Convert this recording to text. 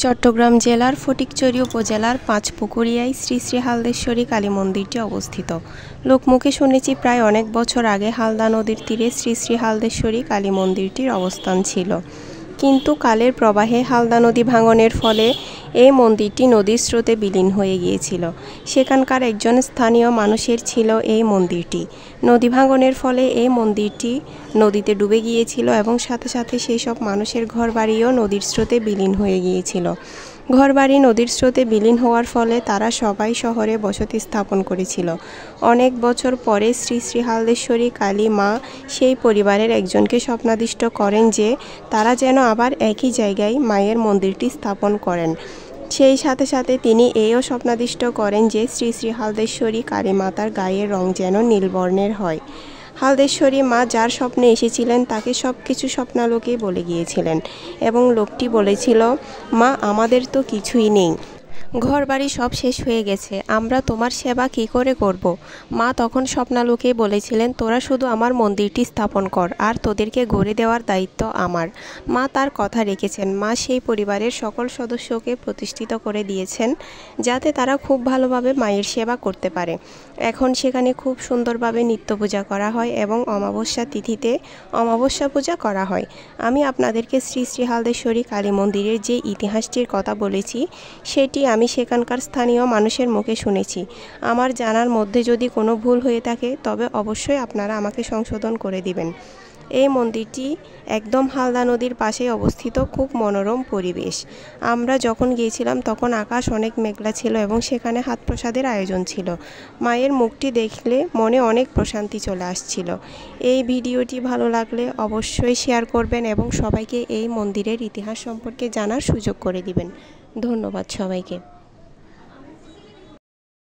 চট্টগ্রাম জেলার ফটিকছড়ি উপজেলার পাঁচপুকুরিয়ায় শ্রী শ্রী হালদেশ্বরী কালী মন্দিরটি অবস্থিত। লোকমুখে শুনেছি প্রায় অনেক বছর আগে হালদা নদীর তীরে শ্রী শ্রী হালদেশ্বরী কালী মন্দিরটির অবস্থান ছিল, কিন্তু কালের প্রবাহে হালদা নদী ভাঙনের ফলে এই মন্দিরটি নদীর স্রোতে বিলীন হয়ে গিয়েছিল। সেখানকার একজন স্থানীয় মানুষের ছিল এই মন্দিরটি। নদী ভাঙনের ফলে এই মন্দিরটি নদীতে ডুবে গিয়েছিল এবং সাথে সাথে সেই সব মানুষের ঘরবাড়িও নদীর স্রোতে বিলীন হয়ে গিয়েছিল। ঘরবাড়ি নদীর স্রোতে বিলীন হওয়ার ফলে তারা সবাই শহরে বসতি স্থাপন করেছিল। অনেক বছর পরে শ্রী শ্রী হালদেশ্বরী কালী মা সেই পরিবারের একজনকে স্বপ্নাদিষ্ট করেন যে তারা যেন আবার একই জায়গায় মায়ের মন্দিরটি স্থাপন করেন। সেই সাথে সাথে তিনি এও স্বপ্নাদিষ্ট করেন যে শ্রী শ্রী হালদেশ্বরী কালী মাতার গায়ের রং যেন নীলবর্ণের হয়। হালদেশ্বরী মা যার স্বপ্নে এসেছিলেন তাকে সব কিছু স্বপ্নালোকেই বলে গিয়েছিলেন এবং লোকটি বলেছিল, মা আমাদের তো কিছুই নেই, ঘরবাড়ি সব শেষ হয়ে গেছে, আমরা তোমার সেবা কী করে করব। মা তখন স্বপ্নালোকে বলেছিলেন, তোরা শুধু আমার মন্দিরটি স্থাপন কর, আর তোদেরকে গড়ে দেওয়ার দায়িত্ব আমার। মা তার কথা রেখেছেন। মা সেই পরিবারের সকল সদস্যকে প্রতিষ্ঠিত করে দিয়েছেন যাতে তারা খুব ভালোভাবে মায়ের সেবা করতে পারে। এখন সেখানে খুব সুন্দরভাবে নিত্য পূজা করা হয় এবং অমাবস্যা তিথিতে অমাবস্যা পূজা করা হয়। আমি আপনাদেরকে শ্রী শ্রী হালদেশ্বরী কালী মন্দিরের যে ইতিহাসটির কথা বলেছি সেটি আমি সেখানকার স্থানীয় মানুষের মুখে শুনেছি। আমার জানার মধ্যে যদি কোনো ভুল হয়ে থাকে তবে অবশ্যই আপনারা আমাকে সংশোধন করে দিবেন। এই মন্দিরটি একদম হালদা নদীর পাশে অবস্থিত, খুব মনোরম পরিবেশ। আমরা যখন গিয়েছিলাম তখন আকাশ অনেক মেঘলা ছিল এবং সেখানে হাত প্রসাদের আয়োজন ছিল। মায়ের মুখটি দেখলে মনে অনেক প্রশান্তি চলে আসছিল। এই ভিডিওটি ভালো লাগলে অবশ্যই শেয়ার করবেন এবং সবাইকে এই মন্দিরের ইতিহাস সম্পর্কে জানার সুযোগ করে দিবেন। ধন্যবাদ সবাইকে।